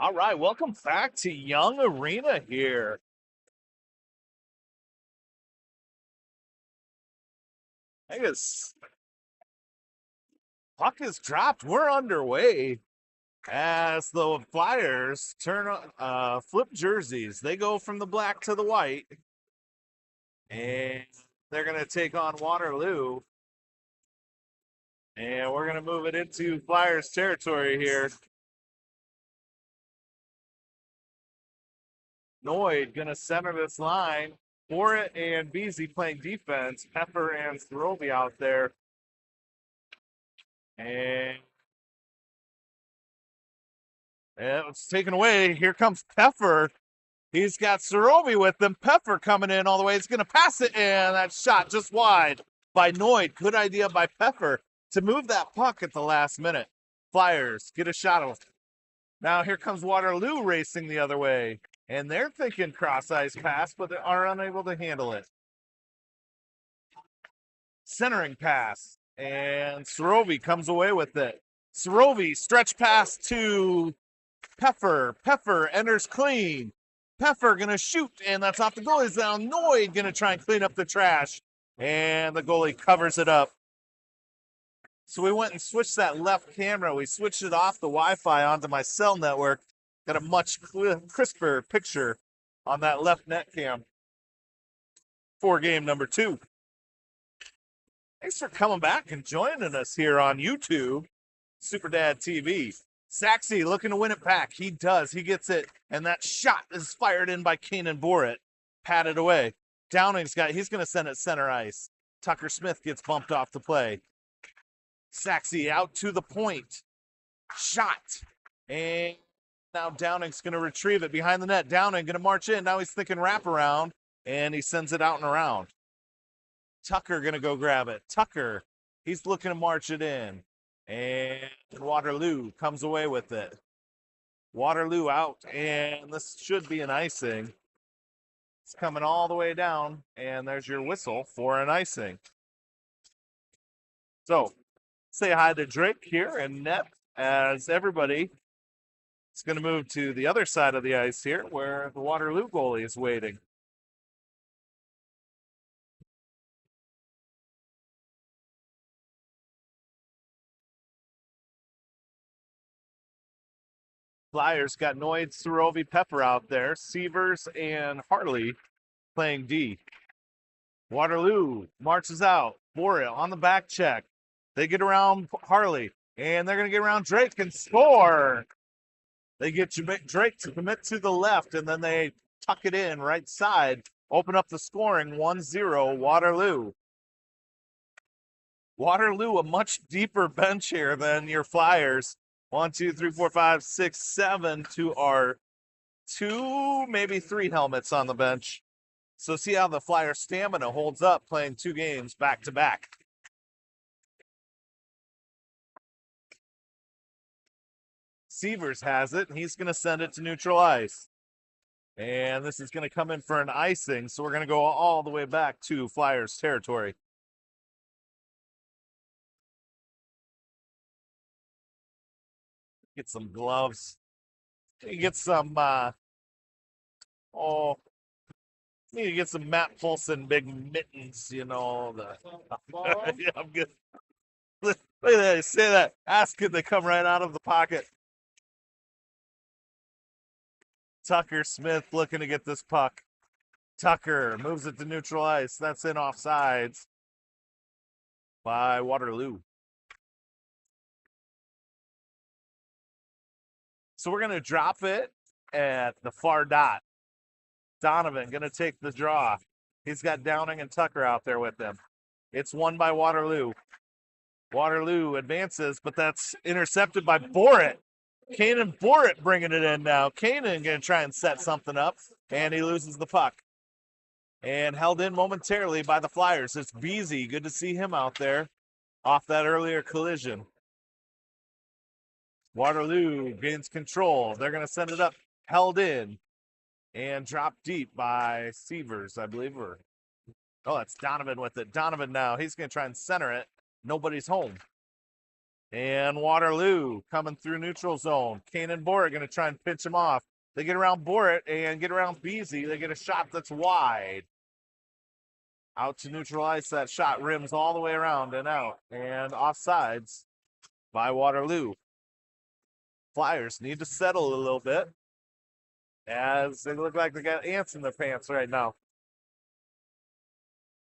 All right, welcome back to Young Arena here. I guess puck is dropped. We're underway as the Flyers flip jerseys. They go from the black to the white, and they're going to take on Waterloo. And we're going to move it into Flyers territory here. Noid going to center this line. Borat and Beasy playing defense. Pepper and Sorobi out there. And it's taken away. Here comes Pepper. He's got Sorobi with him. Pepper coming in all the way. He's going to pass it, and that shot just wide by Noid. Good idea by Pepper to move that puck at the last minute. Flyers get a shot of it. Now here comes Waterloo racing the other way, and they're thinking cross-ice pass, but they are unable to handle it. Centering pass, and Sorobi comes away with it. Sorobi stretch pass to Pepper. Pepper enters clean. Pepper gonna shoot, and that's off the goalie's now. Noid gonna try and clean up the trash, and the goalie covers it up. So we went and switched that left camera. We switched it off the Wi-Fi onto my cell network. Got a much crisper picture on that left net cam for game number 2. Thanks for coming back and joining us here on YouTube, Super Dad TV. Saxey looking to win it back. He does. He gets it. And that shot is fired in by Kanan Borat. Patted away. Downing's he's going to send it center ice. Tucker Smith gets bumped off the play. Saxey out to the point. Shot. And now Downing's going to retrieve it behind the net. Downing going to march in. Now he's thinking wraparound. And he sends it out and around. Tucker going to go grab it. Tucker, he's looking to march it in. And Waterloo comes away with it. Waterloo out, and this should be an icing. It's coming all the way down, and there's your whistle for an icing. So, say hi to Drake here and net as everybody is going to move to the other side of the ice here where the Waterloo goalie is waiting. Flyers got Noid, Sorobi, Pepper out there. Severs and Harley playing D. Waterloo marches out. Boreal on the back check. They get around Harley, and they're going to get around Drake and score. They get Drake to commit to the left, and then they tuck it in right side. Open up the scoring, 1-0 Waterloo. Waterloo, a much deeper bench here than your Flyers. 1, 2, 3, 4, 5, 6, 7 to our 2, maybe 3 helmets on the bench. So see how the Flyer stamina holds up playing 2 games back to back. Severs has it, and he's going to send it to neutral ice. And this is going to come in for an icing, so we're going to go all the way back to Flyers territory. Get some gloves. Get some, need to get some Matt Fulson big mittens, you know. Yeah, I'm good. Look at that. Say that. Ask it. They come right out of the pocket. Tucker Smith looking to get this puck. Tucker moves it to neutral ice. That's in offsides by Waterloo. So we're going to drop it at the far dot. Donovan going to take the draw. He's got Downing and Tucker out there with him. It's won by Waterloo. Waterloo advances, but that's intercepted by Borat. Kanan Borat bringing it in now. Kanan going to try and set something up, and he loses the puck. And held in momentarily by the Flyers. It's Beasy. Good to see him out there off that earlier collision. Waterloo gains control. They're going to send it up, held in, and dropped deep by Severs, I believe. Oh, that's Donovan with it. Donovan now. He's going to try and center it. Nobody's home. And Waterloo coming through neutral zone. Kane and Borat going to try and pinch him off. They get around Borat and get around Beasy. They get a shot that's wide. Out to neutralize that shot. Rims all the way around and out. And offsides by Waterloo. Flyers need to settle a little bit, as they look like they got ants in their pants right now.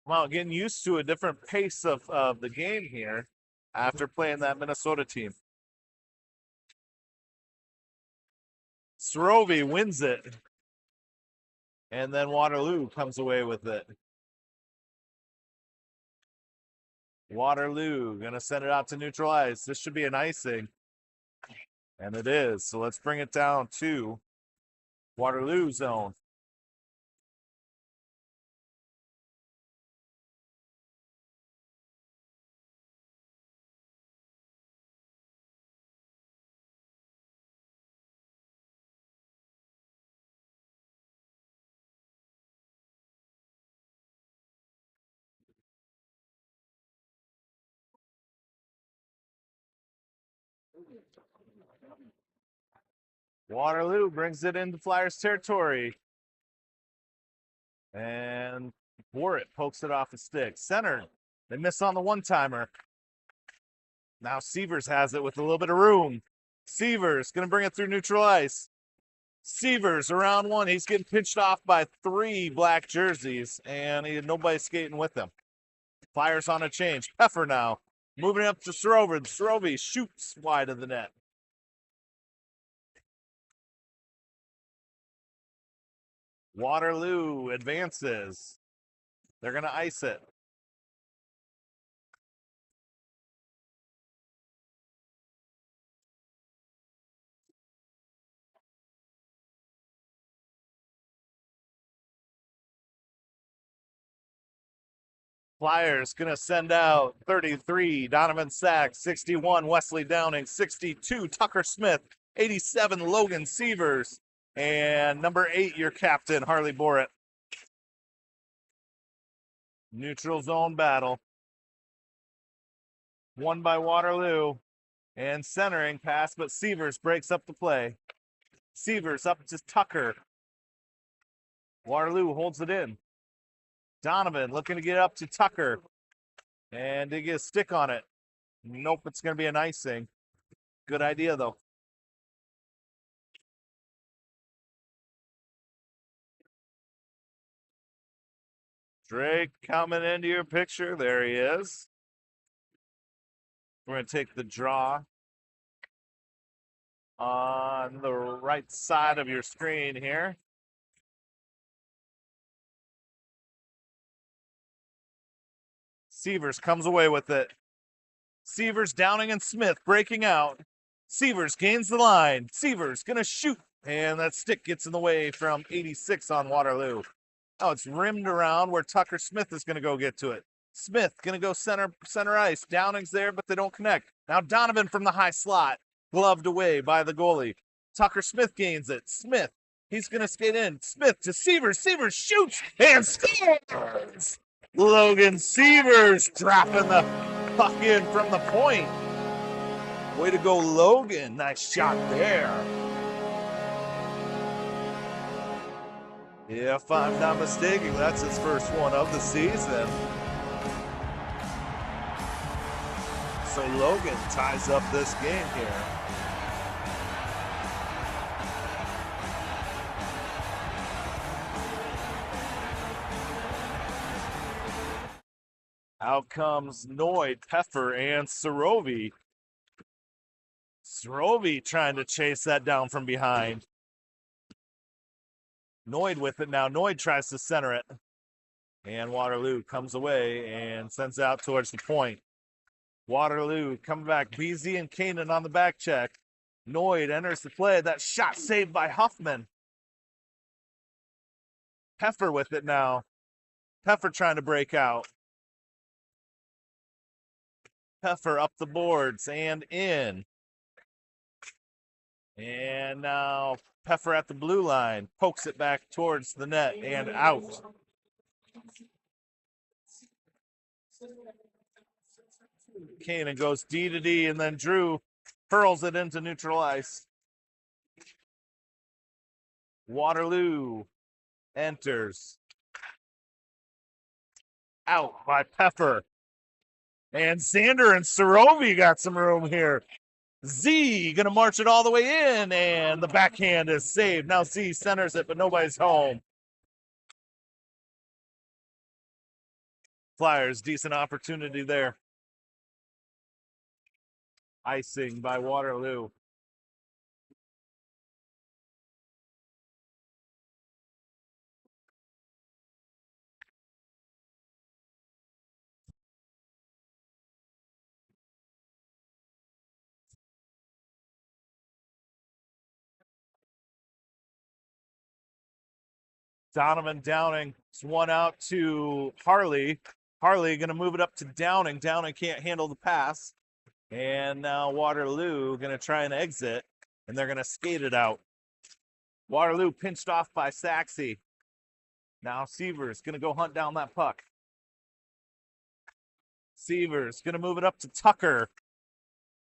Well, getting used to a different pace of the game here after playing that Minnesota team. Srovey wins it. And then Waterloo comes away with it. Waterloo going to send it out to neutralize. This should be an icing. And it is. So let's bring it down to Waterloo zone. Waterloo brings it into Flyers territory. And Borat pokes it off the stick. Center. They miss on the one-timer. Now Severs has it with a little bit of room. Severs going to bring it through neutral ice. Severs around one. He's getting pinched off by 3 black jerseys, and he had nobody skating with him. Flyers on a change. Peffer now. Moving up to Srovey. Srovey shoots wide of the net. Waterloo advances. They're going to ice it. Flyers going to send out 33, Donovan Sachs, 61, Wesley Downing, 62, Tucker Smith, 87, Logan Severs, and number 8, your captain, Harley Borat. Neutral zone battle. Won by Waterloo. And centering pass, but Severs breaks up the play. Severs up to Tucker. Waterloo holds it in. Donovan looking to get up to Tucker. And they get a stick on it. Nope, it's going to be an icing. Good idea, though. Drake coming into your picture. There he is. We're going to take the draw on the right side of your screen here. Severs comes away with it. Severs, Downing, and Smith breaking out. Severs gains the line. Severs going to shoot. And that stick gets in the way from 86 on Waterloo. Oh, it's rimmed around where Tucker Smith is going to go get to it. Smith going to go center ice. Downing's there, but they don't connect. Now Donovan from the high slot. Gloved away by the goalie. Tucker Smith gains it. Smith, he's going to skate in. Smith to Severs. Severs shoots and scores! Logan Severs dropping the puck in from the point. Way to go, Logan. Nice shot there. If I'm not mistaken, that's his first one of the season. So Logan ties up this game here. Out comes Noid, Peffer, and Srovey. Srovey trying to chase that down from behind. Noid with it now. Noid tries to center it. And Waterloo comes away and sends it out towards the point. Waterloo coming back. BZ and Kanan on the back check. Noid enters the play. That shot saved by Huffman. Peffer with it now. Peffer trying to break out. Peffer up the boards and in. And now Peffer at the blue line. Pokes it back towards the net and out. Kanan goes D to D, and then Drew hurls it into neutral ice. Waterloo enters. Out by Peffer. And Xander and Sorovi got some room here. Z gonna march it all the way in, and the backhand is saved. Now Z centers it, but nobody's home. Flyers, decent opportunity there. Icing by Waterloo. Donovan Downing. It's one out to Harley. Harley going to move it up to Downing. Downing can't handle the pass. And now Waterloo going to try and exit, and they're going to skate it out. Waterloo pinched off by Saxey. Now Seavers going to go hunt down that puck. Seavers going to move it up to Tucker.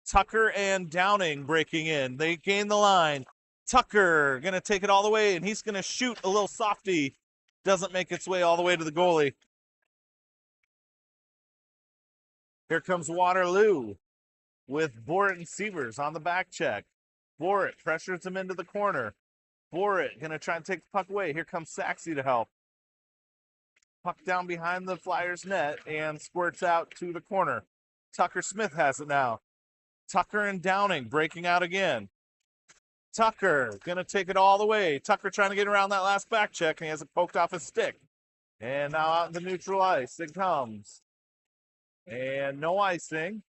Tucker and Downing breaking in. They gain the line. Tucker going to take it all the way, and he's going to shoot a little softy. Doesn't make its way all the way to the goalie. Here comes Waterloo with Borit and Seavers on the back check. Borit pressures him into the corner. Borit going to try and take the puck away. Here comes Saxey to help. Puck down behind the Flyers net and squirts out to the corner. Tucker Smith has it now. Tucker and Downing breaking out again. Tucker going to take it all the way. Tucker trying to get around that last back check, and he has it poked off his stick. And now out in the neutral ice it comes. And no icing.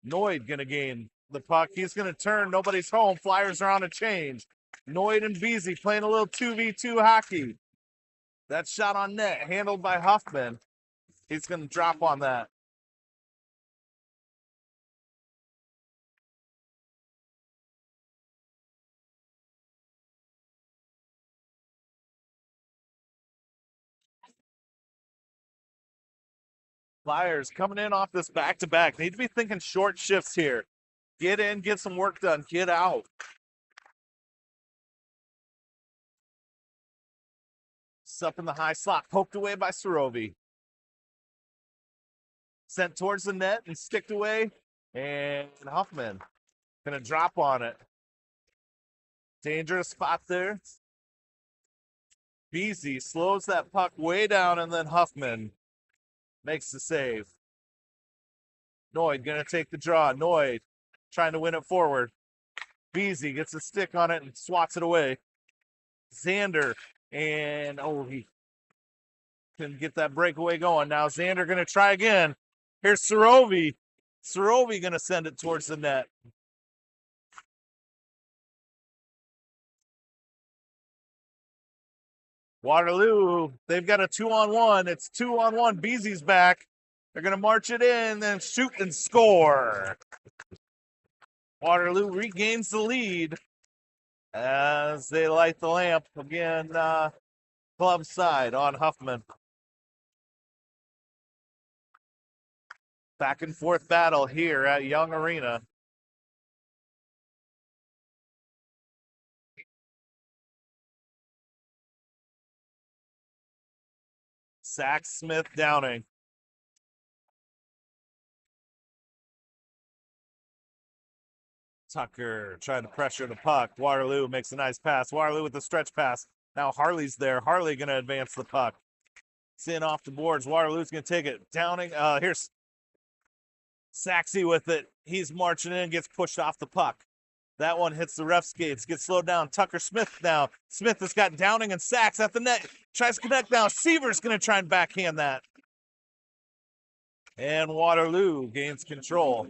Noid going to gain the puck. He's going to turn. Nobody's home. Flyers are on a change. Noid and Beasy playing a little 2v2 hockey. That shot on net handled by Huffman. He's going to drop on that. Flyers coming in off this back-to-back. Need to be thinking short shifts here. Get in, get some work done, get out. Up in the high slot, poked away by Sorovi. Sent towards the net and sticked away. And Huffman gonna drop on it. Dangerous spot there. Beasy slows that puck way down, and then Huffman makes the save. Noid gonna take the draw. Noid trying to win it forward. Beasy gets a stick on it and swats it away. Xander, and he can get that breakaway going. Now Xander gonna try again. Here's Sorovi. Sorovi gonna send it towards the net. Waterloo, they've got a 2-on-1. It's 2-on-1. Beasy's back. They're going to march it in, then shoot and score. Waterloo regains the lead as they light the lamp again. Club side on Huffman. Back and forth battle here at Young Arena. Sack, Smith, Downing. Tucker trying to pressure the puck. Waterloo makes a nice pass. Waterloo with the stretch pass. Now Harley's there. Harley going to advance the puck. It's in off the boards. Waterloo's going to take it. Downing. Here's Saxey with it. He's marching in, gets pushed off the puck. That one hits the ref skates, gets slowed down. Tucker Smith now. Smith has got Downing and Sachs at the net. Tries to connect now. Seaver's going to try and backhand that. And Waterloo gains control.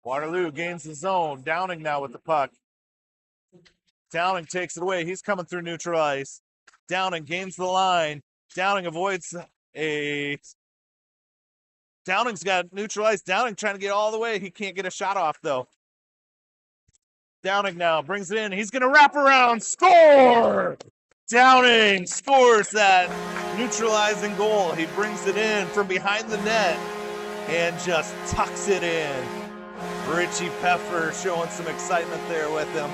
Waterloo gains the zone. Downing now with the puck. Downing takes it away. He's coming through neutral ice. Downing gains the line. Downing avoids a... Downing's got neutralized. Downing trying to get all the way. He can't get a shot off, though. Downing now brings it in. He's going to wrap around. Score! Downing scores that neutralizing goal. He brings it in from behind the net and just tucks it in. Richie Peffer showing some excitement there with him.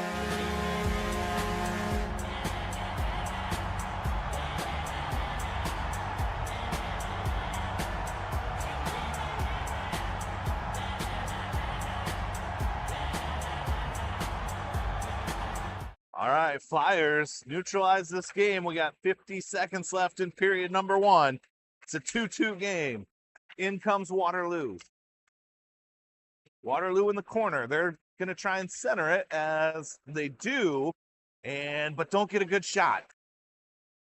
All right, Flyers neutralize this game. We got 50 seconds left in period number 1. It's a 2-2 game. In comes Waterloo. Waterloo in the corner. They're going to try and center it as they do, but don't get a good shot.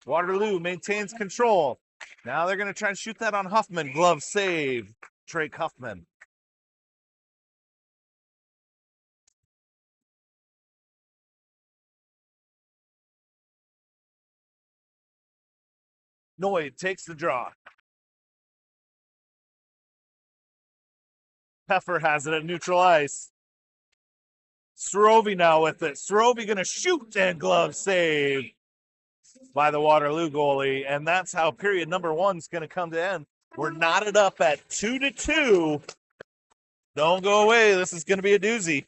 Waterloo maintains control. Now they're going to try and shoot that on Huffman. Glove save. Drake Huffman. Noyd takes the draw. Peffer has it at neutral ice. Srovi now with it. Srovi going to shoot and glove save by the Waterloo goalie. And that's how period number 1 is going to come to end. We're knotted up at 2-2. Don't go away. This is going to be a doozy.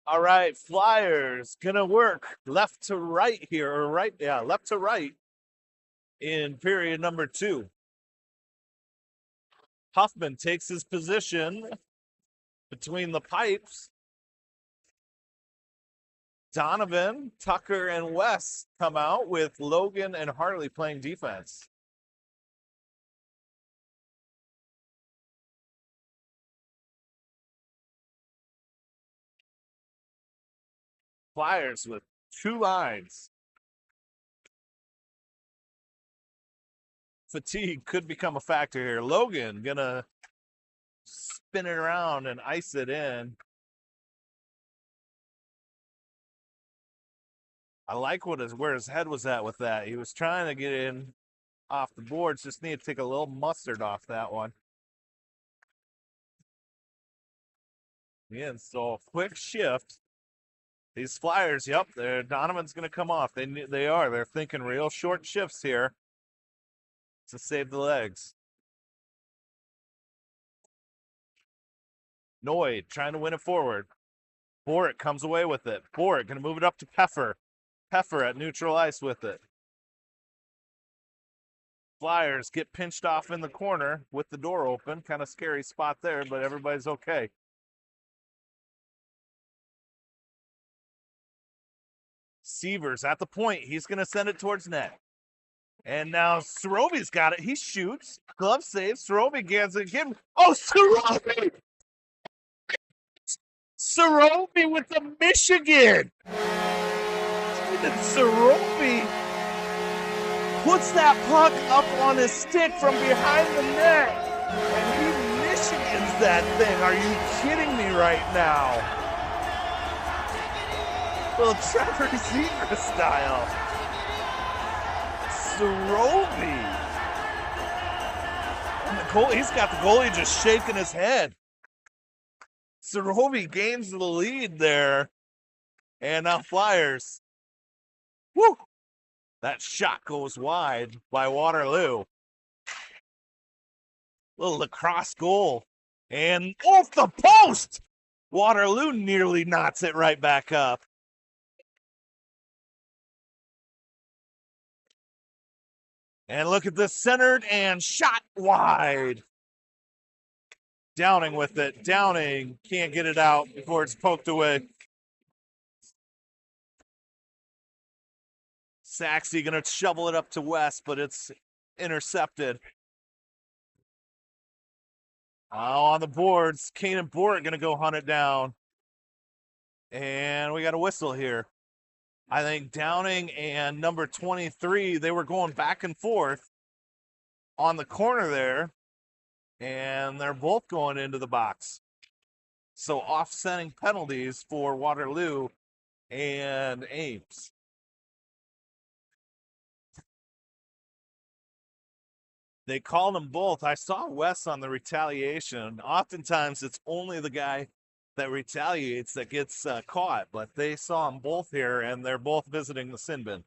All right, Flyers gonna work left to right here, or left to right in period number 2. Huffman takes his position between the pipes. Donovan, Tucker, and West come out with Logan and Harley playing defense. Flyers with 2 lines. Fatigue could become a factor here. Logan gonna spin it around and ice it in. I like where his head was at with that. He was trying to get in off the boards. Just need to take a little mustard off that one. Yeah, so quick shift. These Flyers, yep, Donovan's going to come off. They are. They're thinking real short shifts here to save the legs. Noyd trying to win it forward. Boric comes away with it. Boric going to move it up to Peffer. Peffer at neutral ice with it. Flyers get pinched off in the corner with the door open. Kind of scary spot there, but everybody's okay. Severs at the point. He's going to send it towards net. And now Sorovi's got it. He shoots. Glove save. Sorovi gets it. Oh, Sorovi! Sorovi with the Michigan! And Sorovi puts that puck up on his stick from behind the net. And he Michigans that thing. Are you kidding me right now? Little Trevor Zebra style. Sorovi. And the goal, he's got the goalie just shaking his head. Sorovi gains the lead there. And now Flyers. Woo! That shot goes wide by Waterloo. Little lacrosse goal. And off the post! Waterloo nearly knots it right back up. And look at this, centered and shot wide. Downing with it. Downing can't get it out before it's poked away. Saxey going to shovel it up to West, but it's intercepted. Oh, on the boards, Kane and Bort going to go hunt it down. And we got a whistle here. I think Downing and number 23, they were going back and forth on the corner there. And they're both going into the box. So offsetting penalties for Waterloo and Ames. They called them both. I saw Wes on the retaliation. Oftentimes it's only the guy that retaliates that gets caught, but they saw them both here, and they're both visiting the sin bin.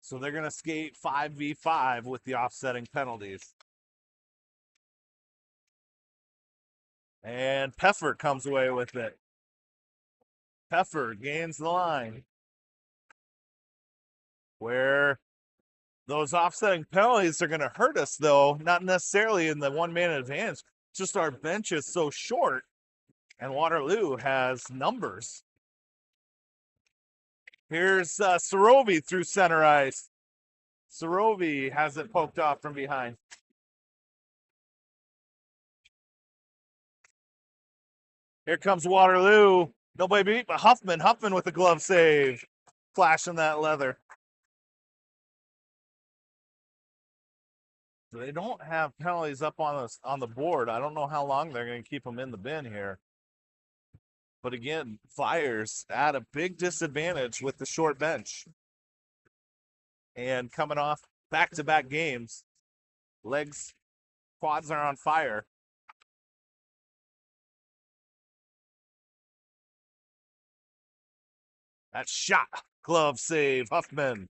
So they're going to skate 5v5 with the offsetting penalties. And Peffer comes away with it. Peffer gains the line. Where those offsetting penalties are going to hurt us, though, not necessarily in the one-man advantage. Just our bench is so short, and Waterloo has numbers. Here's Sorovi through center ice. Sorovi has it poked off from behind. Here comes Waterloo. Nobody beat but Huffman. Huffman with a glove save. Flashing that leather. So they don't have penalties up on the board. I don't know how long they're going to keep them in the bin here. But again, Flyers at a big disadvantage with the short bench. And coming off back-to-back games, legs, quads are on fire. That shot, glove save, Huffman.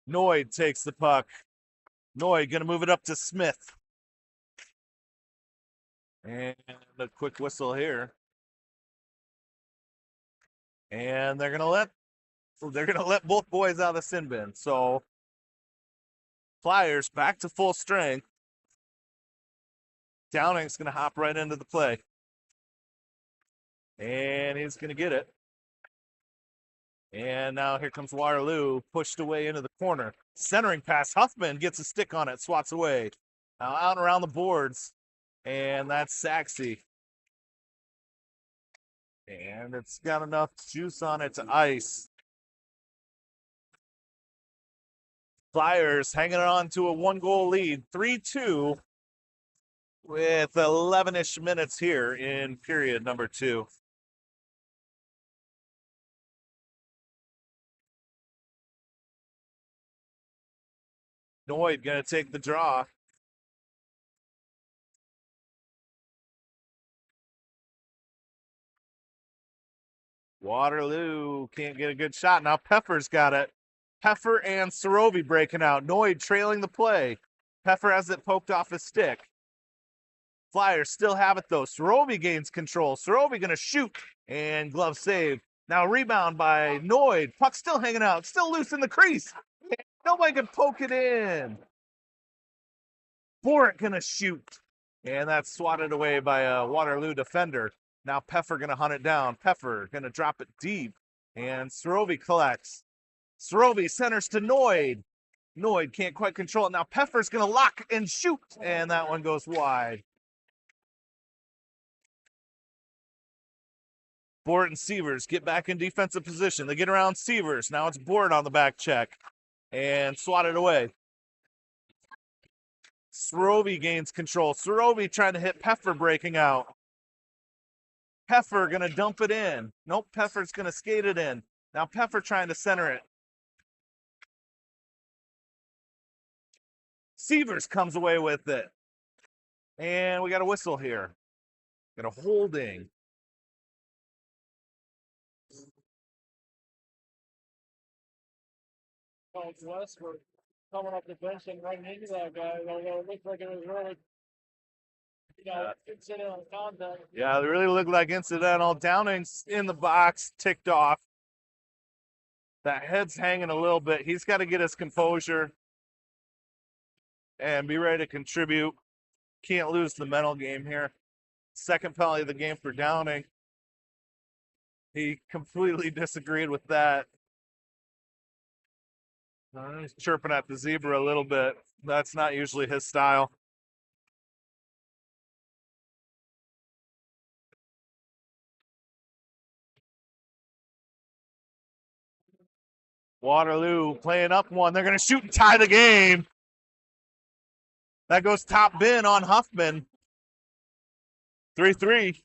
Noid takes the puck. Noid going to move it up to Smith. And a quick whistle here. And they're going to let both boys out of the sin bin. So Flyers back to full strength. Downing's going to hop right into the play. And he's going to get it. And now here comes Waterloo, pushed away into the corner. Centering pass. Huffman gets a stick on it, swats away. Now out and around the boards. And that's Saxey. And it's got enough juice on it to ice. Flyers hanging on to a 1-goal lead, 3-2, with 11-ish minutes here in period number 2. Noid going to take the draw. Waterloo can't get a good shot. Now Peffer's got it. Peffer and Sorovi breaking out. Noid trailing the play. Peffer has it poked off his stick. Flyers still have it, though. Sorovi gains control. Sorovi going to shoot. And glove save. Now rebound by Noid. Puck still hanging out. Still loose in the crease. Nobody can poke it in. Bort going to shoot. And that's swatted away by a Waterloo defender. Now Peffer going to hunt it down. Peffer going to drop it deep. And Sorovi collects. Sorovi centers to Noid. Noid can't quite control it. Now Peffer's going to lock and shoot, and that one goes wide. Bort and Severs get back in defensive position. They get around Severs. Now it's Bort on the back check and swatted away. Srovey gains control. Srovey trying to hit Peffer, breaking out. Peffer going to dump it in. Nope, Peffer's going to skate it in. Now Peffer trying to center it. Severs comes away with it. And we got a whistle here. Got a holding. West were coming up the bench and running into that guy. It looked like it was really, incidental contact. Yeah, it really looked like incidental. Downing's in the box, ticked off. That head's hanging a little bit. He's got to get his composure and be ready to contribute. Can't lose the mental game here. Second penalty of the game for Downing. He completely disagreed with that. He's chirping at the zebra a little bit. That's not usually his style. Waterloo playing up one. They're going to shoot and tie the game. That goes top bin on Huffman. 3-3.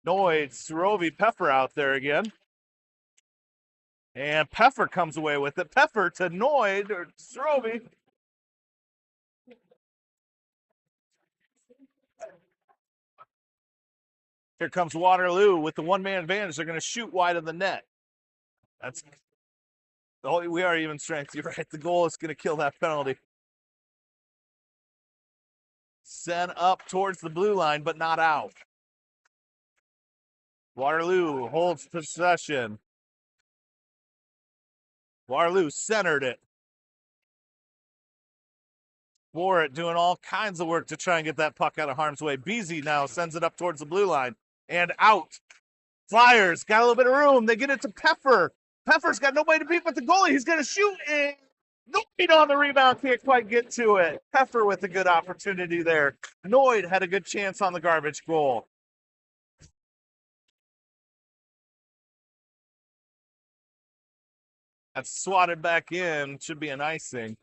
Noid, Srovey, Peffer out there again. And Peffer comes away with it. Peffer to Noid or Srovey. Here comes Waterloo with the one-man advantage. They're going to shoot wide of the net. That's we are even strength. You're right. The goal is going to kill that penalty. Sent up towards the blue line, but not out. Waterloo holds possession. Waterloo centered it. Bort doing all kinds of work to try and get that puck out of harm's way. Beasy now sends it up towards the blue line and out. Flyers got a little bit of room. They get it to Peffer. Peffer's got nobody to beat but the goalie. He's going to shoot and Noid on the rebound. Can't quite get to it. Peffer with a good opportunity there. Noid had a good chance on the garbage goal. That's swatted back in. Should be an icing.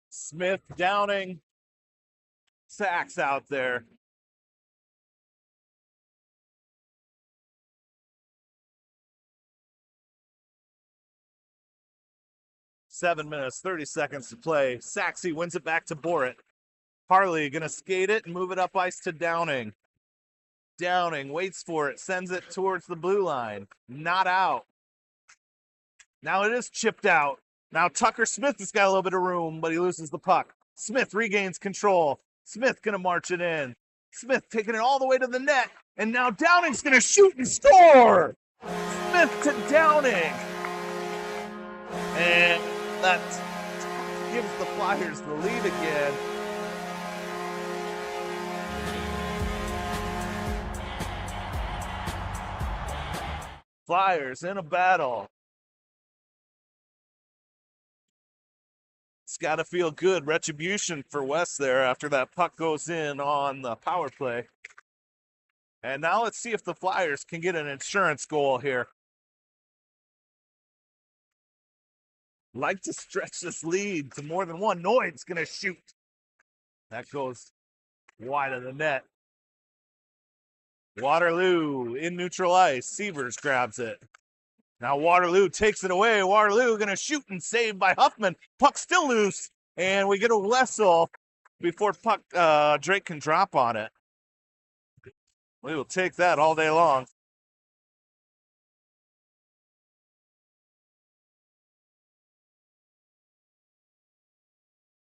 Smith, Downing, Sacks out there. Seven minutes, 30 seconds to play. Saxey wins it back to Bort. Harley gonna skate it and move it up ice to Downing. Downing waits for it, sends it towards the blue line. Not out. Now it is chipped out. Now Tucker Smith has got a little bit of room, but he loses the puck. Smith regains control. Smith gonna march it in. Smith taking it all the way to the net, and now Downing's gonna shoot and score. Smith to Downing, and that gives the Flyers the lead again. Flyers in a battle. It's got to feel good. Retribution for West there after that puck goes in on the power play. And now let's see if the Flyers can get an insurance goal here. Like to stretch this lead to more than one. Noid's going to shoot. That goes wide of the net. Waterloo in neutral ice. Severs grabs it. Now Waterloo takes it away. Waterloo going to shoot and save by Huffman. Puck still loose. And we get a whistle before puck Drake can drop on it. We will take that all day long.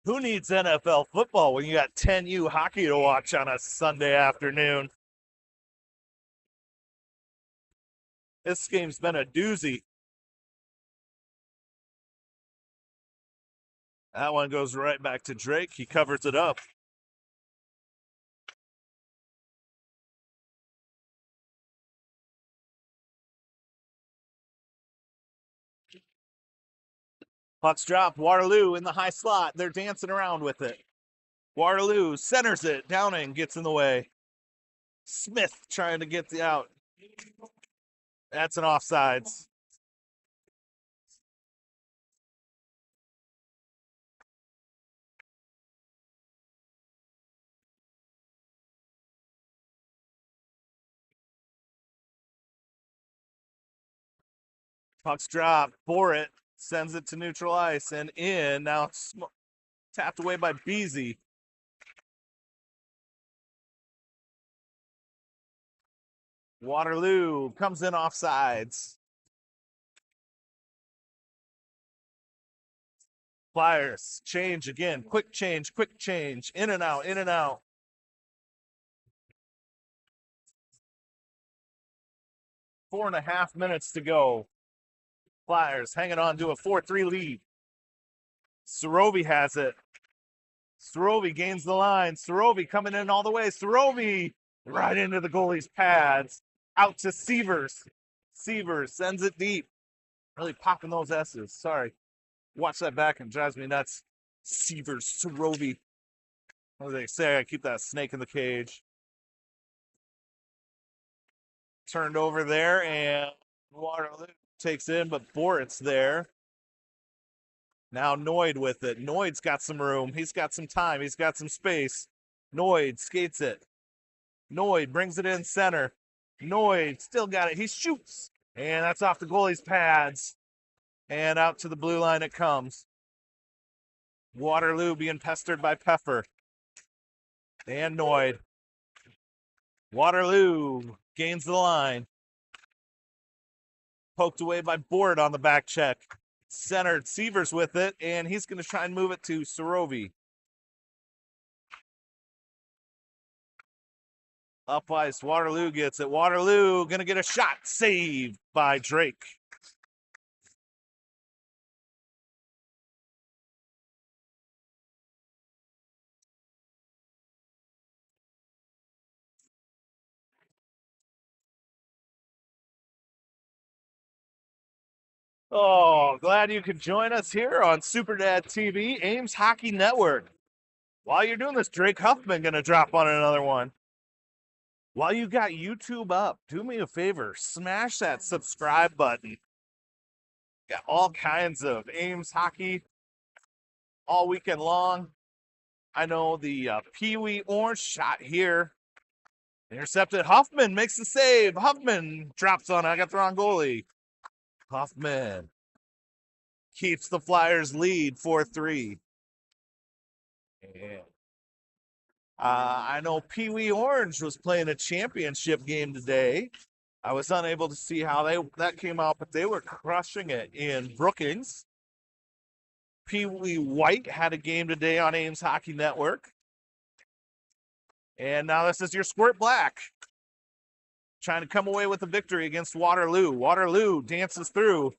Who needs NFL football when you got 10U hockey to watch on a Sunday afternoon? This game's been a doozy. That one goes right back to Drake. He covers it up. Puck's dropped. Waterloo in the high slot. They're dancing around with it. Waterloo centers it. Downing gets in the way. Smith trying to get the out. That's an offsides. Puck's dropped. Borit sends it to neutral ice and in. Now tapped away by Beasy. Waterloo comes in offsides. Flyers change again. Quick change, quick change. In and out, in and out. Four and a half minutes to go. Flyers hanging on to a 4-3 lead. Sorovi has it. Sorovi gains the line. Sorovi coming in all the way. Sorovi right into the goalie's pads. Out to Severs. Severs sends it deep. Really popping those S's. Sorry. Watch that back and drives me nuts. Severs, Sorovi. What do they say? I keep that snake in the cage. Turned over there and Waterloo takes in, but Borit's there. Now Noid with it. Noid's got some room. He's got some time. He's got some space. Noid skates it. Noid brings it in center. Noid still got it. He shoots. And that's off the goalie's pads. And out to the blue line it comes. Waterloo being pestered by Peffer. And Noid. Waterloo gains the line. Poked away by Board on the back check. Centered. Severs with it, and he's going to try and move it to Sorovi. Up ice. Waterloo gets it. Waterloo going to get a shot. Saved by Drake. Oh, glad you could join us here on Super Dad TV, Ames Hockey Network. While you're doing this, Drake Huffman going to drop on another one. While you got YouTube up, do me a favor, smash that subscribe button. Got all kinds of Ames hockey all weekend long. I know the Pee-wee Orange shot here. Intercepted. Huffman makes the save. Huffman drops on it. I got the wrong goalie. Huffman keeps the Flyers lead 4-3. Yeah. I know Pee-wee Orange was playing a championship game today. I was unable to see how that came out, but they were crushing it in Brookings. Pee-wee White had a game today on Ames Hockey Network. And now this is your Squirt Black. Trying to come away with a victory against Waterloo. Waterloo dances through.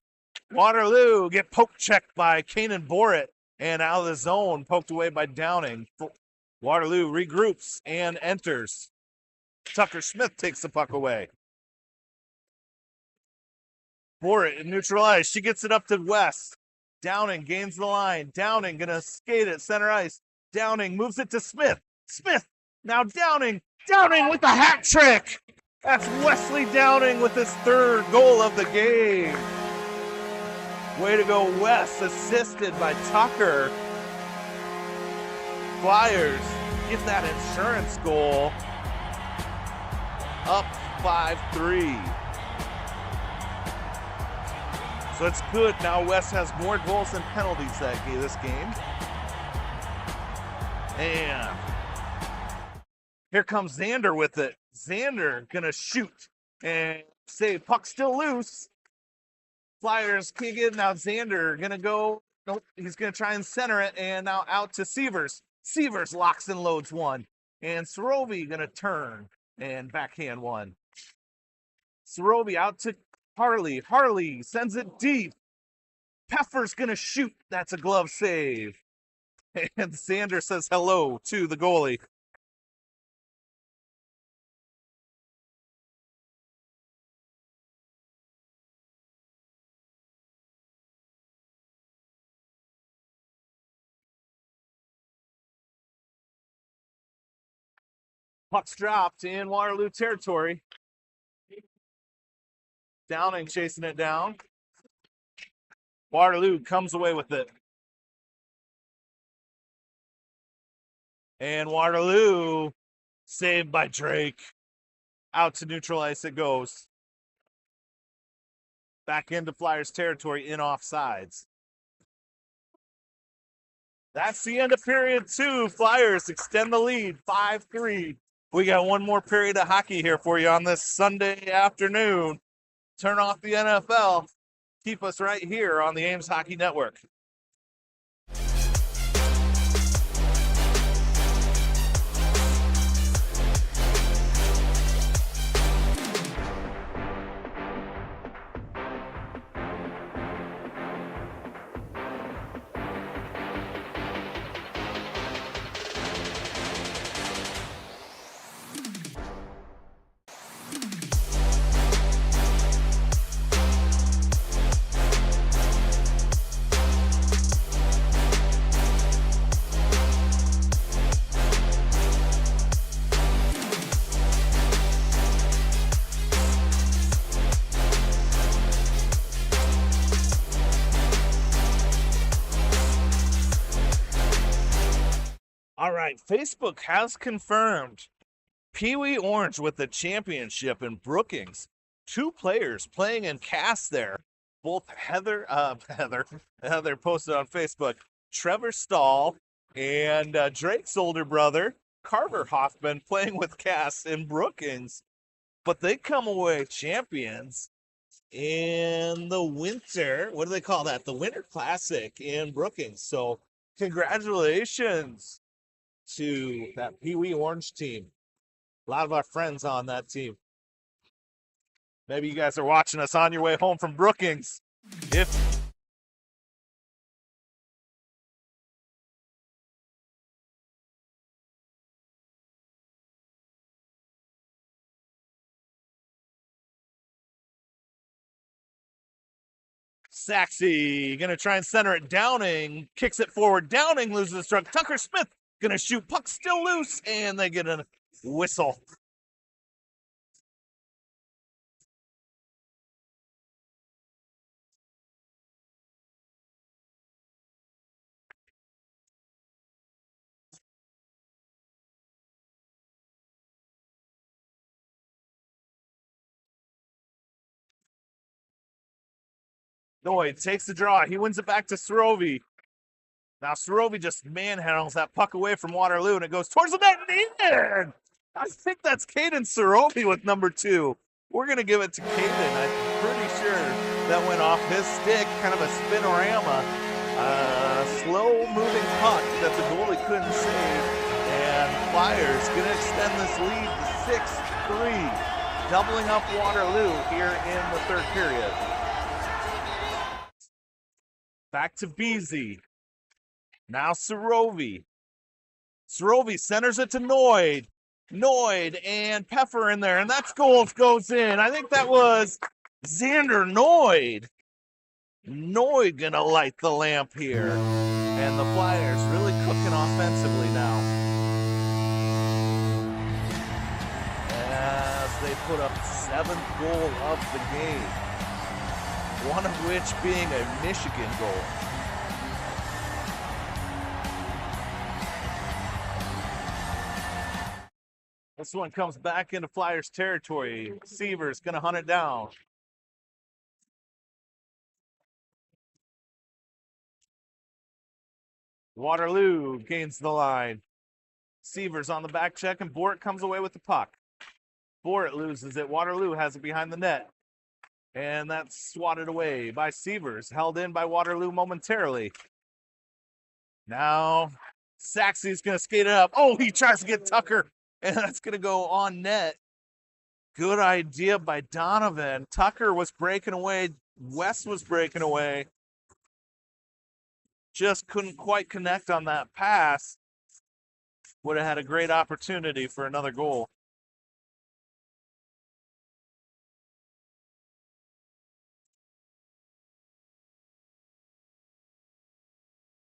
Waterloo get poke checked by Kanan Borit and out of the zone, poked away by Downing. Waterloo regroups and enters. Tucker Smith takes the puck away. Borit in neutral ice. She gets it up to West. Downing gains the line. Downing gonna skate it center ice. Downing moves it to Smith. Smith now Downing. Downing with the hat trick. That's Wesley Downing with his third goal of the game. Way to go, Wes, assisted by Tucker. Flyers get that insurance goal. Up 5-3. So it's good. Now Wes has more goals than penalties this game. And here comes Xander with it. Xander gonna shoot and say puck still loose. Flyers can't get it now. Xander gonna go Nope, he's going to try and center it, and now out to Severs. Severs locks and loads one, and Sorovi going to turn and backhand one. Sorovi out to Harley. Harley sends it deep. Peffer's going to shoot. That's a glove save. And Sanders says hello to the goalie. Puck's dropped in Waterloo territory. Downing chasing it down. Waterloo comes away with it. And Waterloo saved by Drake. Out to neutral ice it goes. Back into Flyers territory in offsides. That's the end of period 2. Flyers extend the lead 5-3. We got one more period of hockey here for you on this Sunday afternoon. Turn off the NFL. Keep us right here on the Ames Hockey Network. All right, Facebook has confirmed Pee Wee Orange with the championship in Brookings. 2 players playing in cast there. Both Heather posted on Facebook. Trevor Stahl and Drake's older brother, Carter Hoffman, playing with cast in Brookings. But they come away champions in the winter. What do they call that? The Winter Classic in Brookings. So congratulations to that Pee Wee Orange team. A lot of our friends on that team. Maybe you guys are watching us on your way home from Brookings. If Saxey gonna try and center it. Downing kicks it forward. Downing loses the stroke. Tucker Smith gonna shoot. Puck still loose, and they get a whistle. Noid takes the draw. He wins it back to Sorovi. Now Sorovi just manhandles that puck away from Waterloo, and it goes towards the net and in. I think that's Caden Sorovi with number 2. We're going to give it to Caden. I'm pretty sure that went off his stick, kind of a spinorama. Slow-moving puck that the goalie couldn't save. And Flyers going to extend this lead to 6-3, doubling up Waterloo here in the third period. Back to Beasy. Now Sorovi. Sorovi centers it to Noid. Noid and Peffer in there, and that's goal goes in. I think that was Xander Noid. Noid gonna light the lamp here. And the Flyers really cooking offensively now. As they put up 7th goal of the game. One of which being a Michigan goal. This one comes back into Flyers territory. Severs gonna hunt it down. Waterloo gains the line. Severs on the back check, and Bort comes away with the puck. Bort loses it. Waterloo has it behind the net. And that's swatted away by Severs, held in by Waterloo momentarily. Now, Saxy's going to skate it up. Oh, he tries to get Tucker, and that's going to go on net. Good idea by Donovan. Tucker was breaking away. West was breaking away. Just couldn't quite connect on that pass. Would have had a great opportunity for another goal.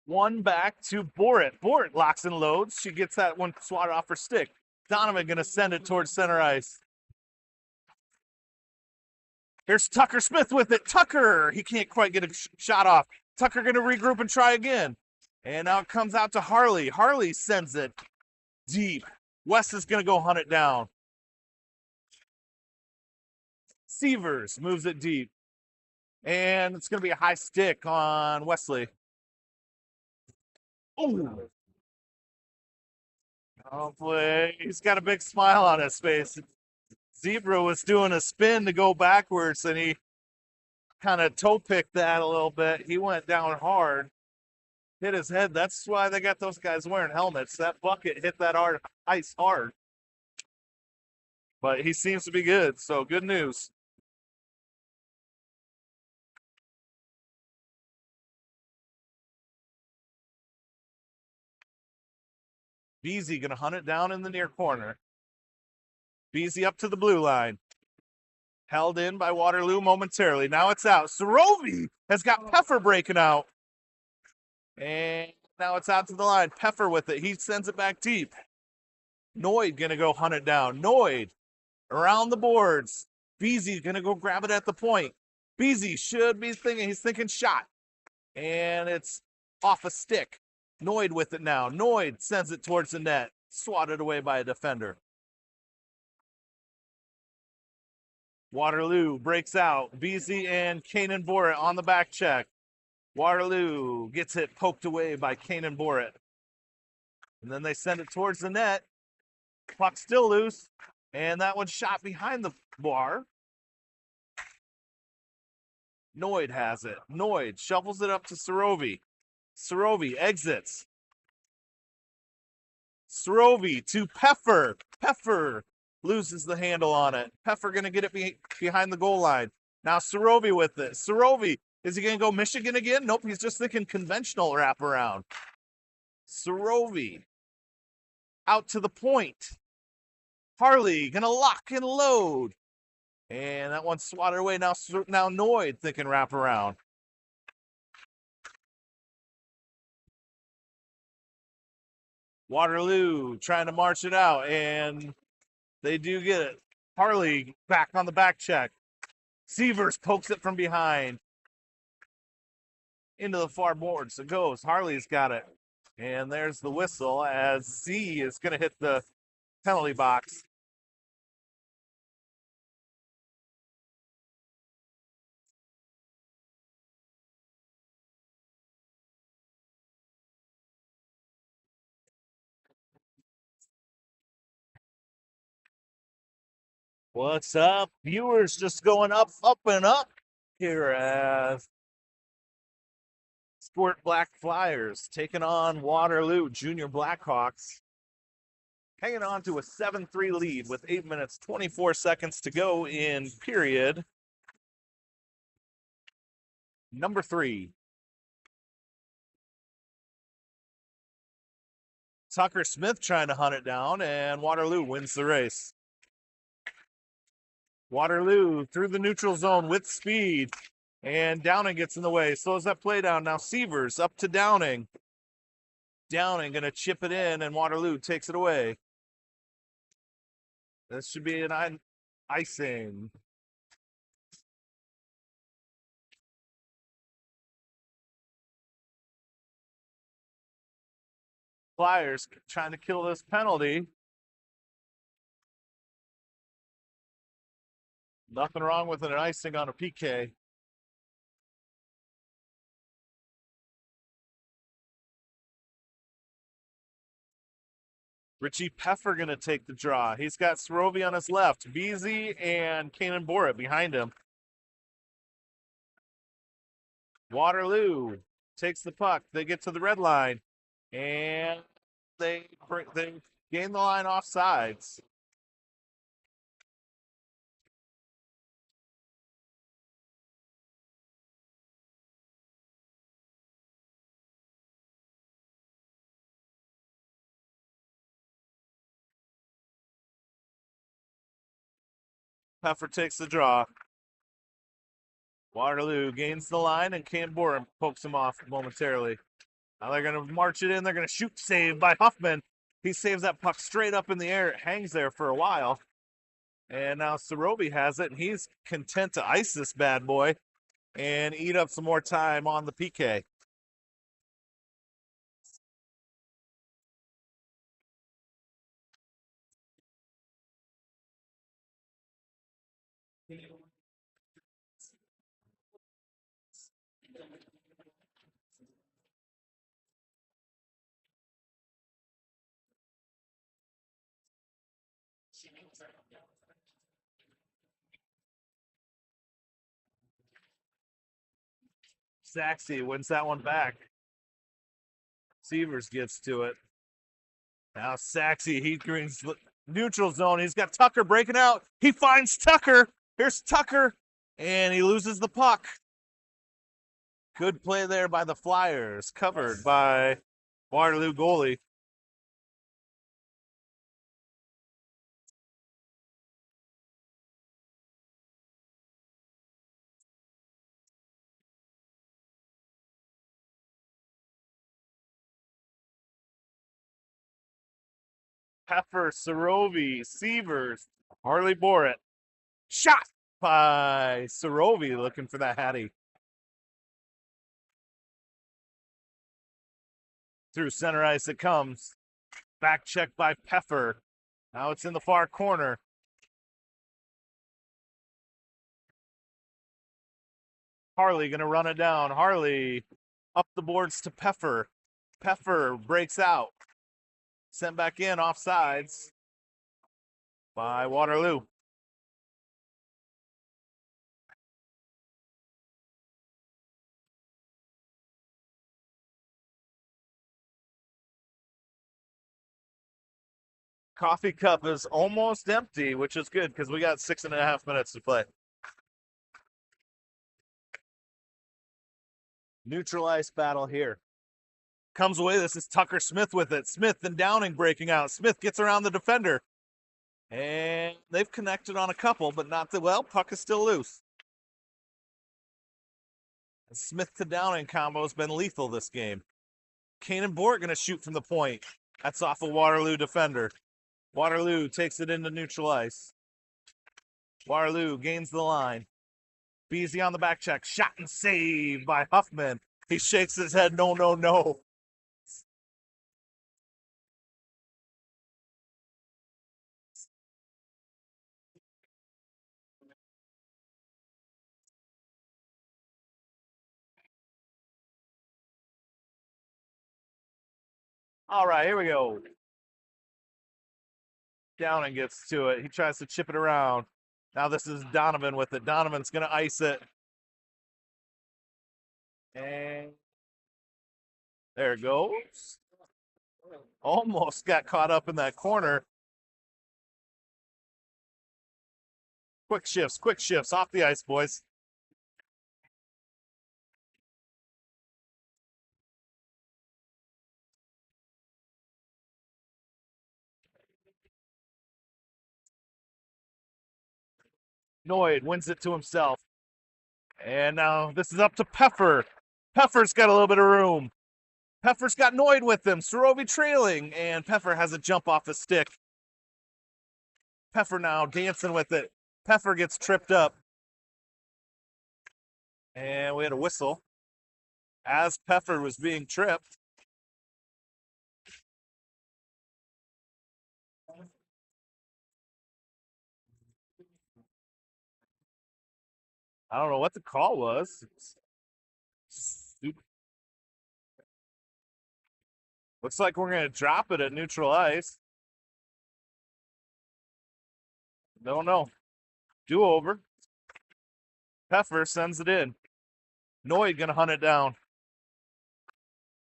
One back to Borit. Borit locks and loads. She gets that one swatted off her stick. Donovan going to send it towards center ice. Here's Tucker Smith with it. Tucker, he can't quite get a shot off. Tucker going to regroup and try again. And now it comes out to Harley. Harley sends it deep. West is going to go hunt it down. Severs moves it deep. And it's going to be a high stick on Wesley. Ooh. Oh, boy. He's got a big smile on his face. Zebra was doing a spin to go backwards, and he kind of toe picked that a little bit. He went down hard, hit his head. That's why they got those guys wearing helmets. That bucket hit that ice hard. But he seems to be good, so good news. Beasy going to hunt it down in the near corner. Beasy up to the blue line. Held in by Waterloo momentarily. Now it's out. Sorovi has got Peffer breaking out. And now it's out to the line. Peffer with it. He sends it back deep. Noid going to go hunt it down. Noid around the boards. Beasy going to go grab it at the point. Beasy should be thinking, he's thinking shot. And it's off a stick. Noid with it now. Noid sends it towards the net. Swatted away by a defender. Waterloo breaks out. Beasy and Kanan Borit on the back check. Waterloo gets it poked away by Kanan Borit. And then they send it towards the net. Puck still loose. And that one's shot behind the bar. Noid has it. Noid shovels it up to Sorovi. Sorovi exits. Sorovi to Peffer. Peffer loses the handle on it. Peffer going to get it behind the goal line. Now Sorovi with it. Sorovi, is he going to go Michigan again? Nope, he's just thinking conventional wraparound. Sorovi out to the point. Harley going to lock and load. And that one's swatted away. Now Noid thinking wraparound. Waterloo trying to march it out, and they do get it. Harley back on the back check. Severs pokes it from behind. Into the far boards. It goes. Harley's got it. And there's the whistle as Z is going to hit the penalty box. What's up? Viewers just going up, up, and up here as Squirt Black Flyers taking on Waterloo Junior Blackhawks. Hanging on to a 7-3 lead with 8 minutes, 24 seconds to go in period number 3. Tucker Smith trying to hunt it down, and Waterloo wins the race. Waterloo through the neutral zone with speed, and Downing gets in the way. Slows that play down. Now Severs up to Downing. Downing going to chip it in, and Waterloo takes it away. This should be an icing. Flyers trying to kill this penalty. Nothing wrong with an icing on a PK. Richie Peffer going to take the draw. He's got Sorovi on his left. Beasy and Kanan Borit behind him. Waterloo takes the puck. They get to the red line. And they gain the line off sides. Puffer takes the draw. Waterloo gains the line, and Canberra pokes him off momentarily. Now they're going to march it in. They're going to shoot save by Huffman. He saves that puck straight up in the air. It hangs there for a while. And now Sorobi has it, and he's content to ice this bad boy and eat up some more time on the PK. Saxey wins that one back. Severs gets to it. Now Saxey, he brings neutral zone. He's got Tucker breaking out. He finds Tucker. Here's Tucker, and he loses the puck. Good play there by the Flyers, covered by Waterloo goalie. Peffer, Sorovi, Severs, Harley Borat. Shot by Sorovi, looking for that Hattie. Through center ice it comes. Back check by Peffer. Now it's in the far corner. Harley gonna run it down. Harley up the boards to Peffer. Peffer breaks out. Sent back in off sides by Waterloo. Coffee cup is almost empty, which is good because we got 6.5 minutes to play. Neutral ice battle here. Comes away. This is Tucker Smith with it. Smith and Downing breaking out. Smith gets around the defender. And they've connected on a couple, but not the well. Puck is still loose. The Smith to Downing combo has been lethal this game. Kane and Bort going to shoot from the point. That's off a Waterloo defender. Waterloo takes it into neutral ice. Waterloo gains the line. Beasy on the back check. Shot and save by Huffman. He shakes his head. No, no, no. All right, here we go. Downing gets to it. He tries to chip it around. Now this is Donovan with it. Donovan's going to ice it. And there it goes. Almost got caught up in that corner. Quick shifts off the ice, boys. Noid wins it to himself. And now this is up to Peffer. Peffer's got a little bit of room. Peffer's got Noid with him. Sorovi trailing, and Peffer has a jump off the stick. Peffer now dancing with it. Peffer gets tripped up. And we had a whistle as Peffer was being tripped. I don't know what the call was. Looks like we're going to drop it at neutral ice. Don't know. Do over. Peffer sends it in. Noid going to hunt it down.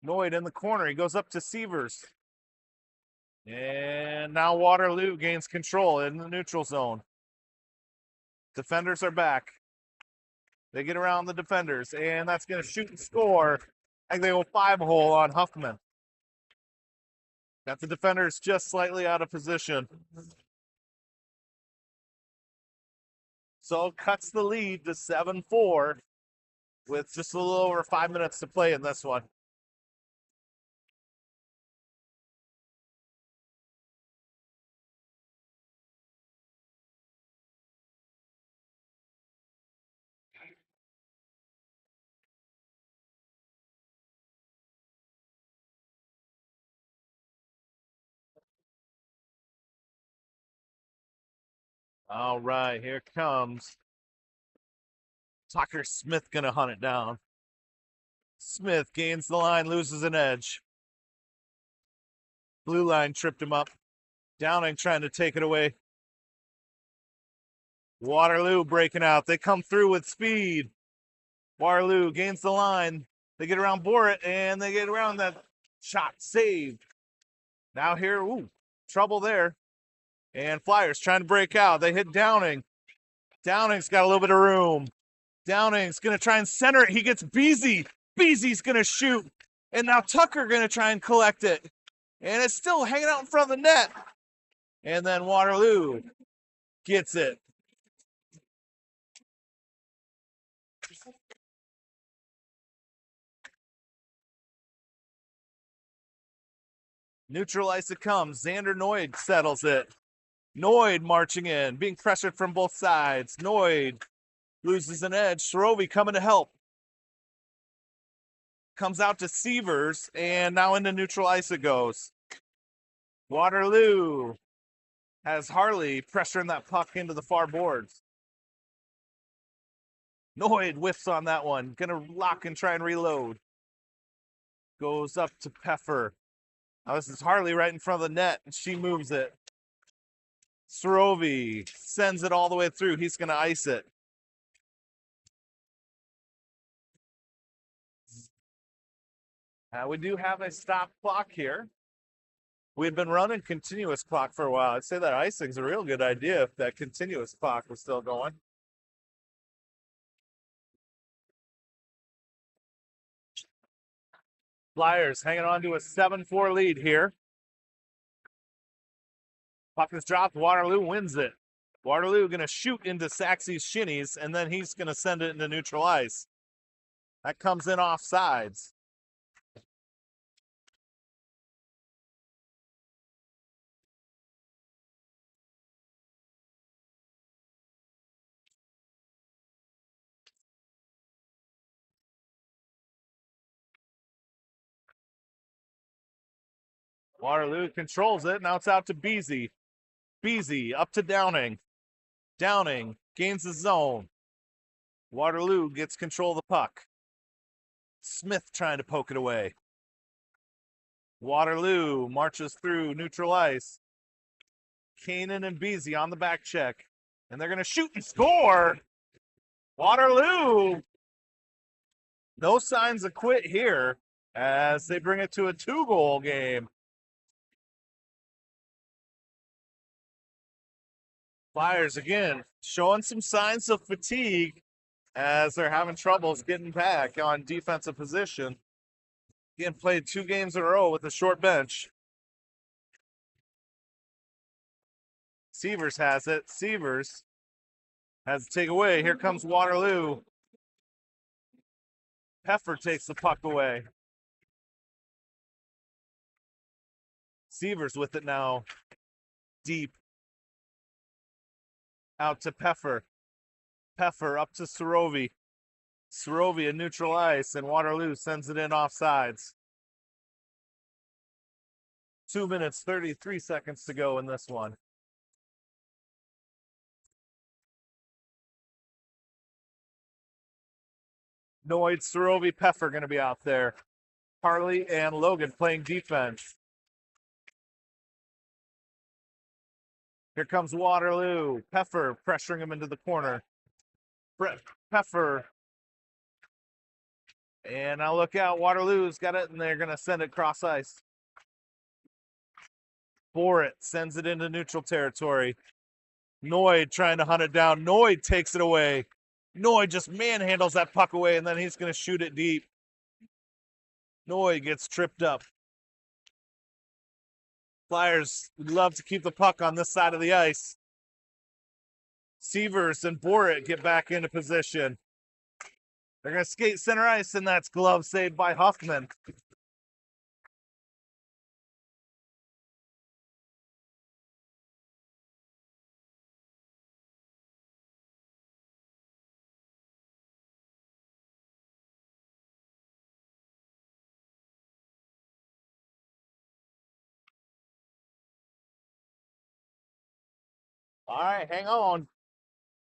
Noid in the corner. He goes up to Sievers. And now Waterloo gains control in the neutral zone. Defenders are back. They get around the defenders, and that's going to shoot and score. I think they go 5-hole on Huffman. Got the defenders just slightly out of position. So cuts the lead to 7-4 with just a little over 5 minutes to play in this one. All right, here comes Tucker Smith, gonna hunt it down. Smith gains the line, loses an edge. Blue line tripped him up. Downing trying to take it away. Waterloo breaking out. They come through with speed. Waterloo gains the line. They get around Borat, and they get around that shot. Saved. Now here, trouble there. And Flyers trying to break out. They hit Downing. Downing's got a little bit of room. Downing's going to try and center it. He gets Beasy. Beasy's going to shoot. And now Tucker going to try and collect it. And it's still hanging out in front of the net. And then Waterloo gets it. Neutral ice it comes. Xander Noid settles it. Noid marching in, being pressured from both sides. Noid loses an edge. Sorovi coming to help. Comes out to Sievers, and now into neutral ice it goes. Waterloo has Harley pressuring that puck into the far boards. Noid whiffs on that one. Gonna lock and try and reload. Goes up to Peffer. Now this is Harley right in front of the net, and she moves it. Sorovi sends it all the way through. He's going to ice it. We do have a stop clock here. We've been running continuous clock for a while. I'd say that icing's a real good idea if that continuous clock was still going. Flyers hanging on to a 7-4 lead here. Puck is dropped. Waterloo wins it. Waterloo going to shoot into Saxey's shinnies, and then he's going to send it into neutral ice. That comes in off sides. Waterloo controls it. Now it's out to Beasy. Beasy up to Downing. Downing gains the zone. Waterloo gets control of the puck. Smith trying to poke it away. Waterloo marches through neutral ice. Kanan and Beasy on the back check. And they're going to shoot and score. Waterloo. No signs of quit here as they bring it to a 2-goal game. Flyers again showing some signs of fatigue as they're having troubles getting back on defensive position. Again, played 2 games in a row with a short bench. Sievers has it. Sievers has to take away. Here comes Waterloo. Peffer takes the puck away. Sievers with it now. Deep. Out to Peffer. Peffer up to Sorovi. Sorovi in neutral ice, and Waterloo sends it in offsides. 2 minutes, 33 seconds to go in this one. Noid, Sorovi, Peffer going to be out there. Harley and Logan playing defense. Here comes Waterloo. Peffer pressuring him into the corner. Peffer And now look out, Waterloo's got it, and they're going to send it cross ice. Borit sends it into neutral territory. Noid trying to hunt it down. Noid takes it away. Noid just manhandles that puck away, and then he's going to shoot it deep. Noid gets tripped up. Flyers would love to keep the puck on this side of the ice. Sievers and Borit get back into position. They're going to skate center ice, and that's glove saved by Huffman. All right, hang on.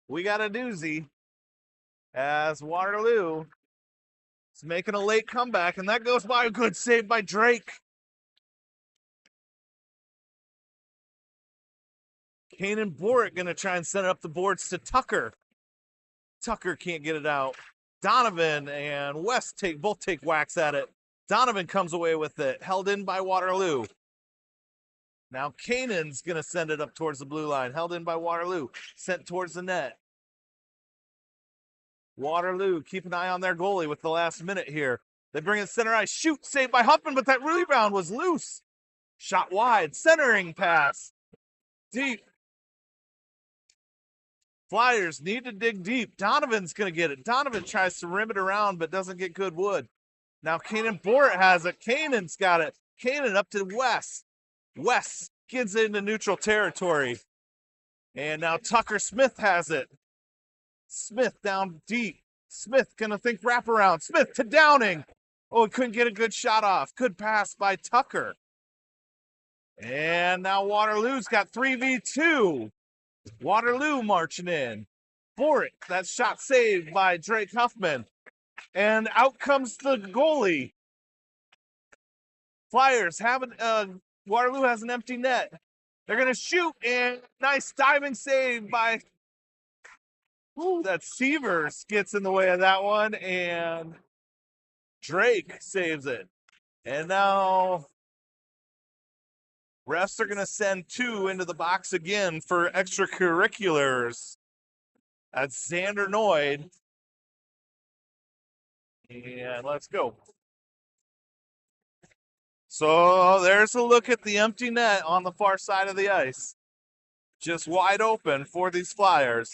We got a doozy as Waterloo is making a late comeback, and that goes by a good save by Drake. Kane and Borit going to try and send up the boards to Tucker. Tucker can't get it out. Donovan and West both take whacks at it. Donovan comes away with it, held in by Waterloo. Now Kanan's going to send it up towards the blue line, held in by Waterloo, sent towards the net. Waterloo, keep an eye on their goalie with the last minute here. They bring it center ice, shoot, saved by Huffman, but that rebound was loose. Shot wide, centering pass. Deep. Flyers need to dig deep. Donovan's going to get it. Donovan tries to rim it around, but doesn't get good wood. Now Kanan Borit has it. Kanan's got it. Kanan up to West. West gets into neutral territory. And now Tucker Smith has it. Smith down deep. Smith gonna think wraparound. Smith to Downing. Oh, he couldn't get a good shot off. Good pass by Tucker. And now Waterloo's got 3v2. Waterloo marching in. Borit, that shot saved by Drake Huffman. And out comes the goalie. Flyers having Waterloo has an empty net. They're going to shoot, and nice diving save by that Sievers gets in the way of that one, and Drake saves it. And now refs are going to send 2 into the box again for extracurriculars. That's Xander Noid. And let's go. So there's a look at the empty net on the far side of the ice. Just wide open for these Flyers.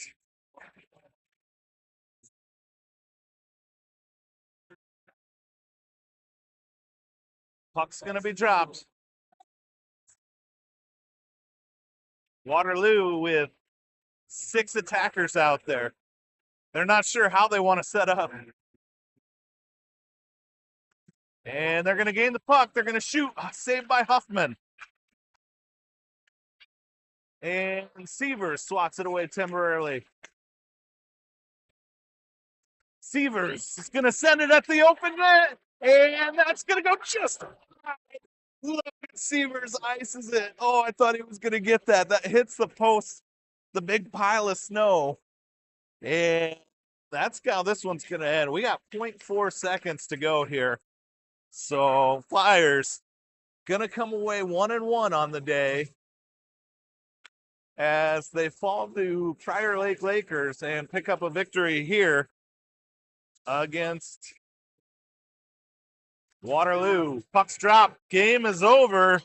Puck's going to be dropped. Waterloo with 6 attackers out there. They're not sure how they want to set up. And they're going to gain the puck. They're going to shoot. Saved by Huffman. And Sievers swats it away temporarily. Sievers is going to send it at the open net. And that's going to go just right. Look at Sievers ices it. Oh, I thought he was going to get that. That hits the post, the big pile of snow. And that's how this one's going to end. We got 0.4 seconds to go here. So Flyers going to come away 1-1 on the day as they fall to Prior Lake Lakers and pick up a victory here against Waterloo. Puck's dropped. Game is over.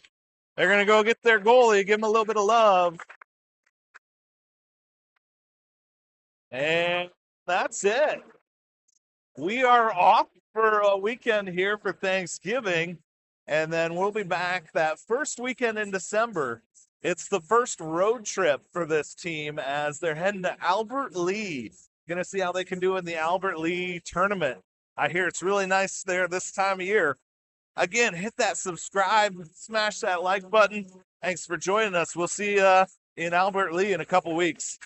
They're going to go get their goalie, give him a little bit of love. And that's it. We are off for a weekend here for Thanksgiving, and then we'll be back that first weekend in December. It's the first road trip for this team as they're heading to Albert Lee. Going to see how they can do in the Albert Lee tournament. I hear it's really nice there this time of year. Again, hit that subscribe, smash that like button. Thanks for joining us. We'll see you in Albert Lee in a couple weeks.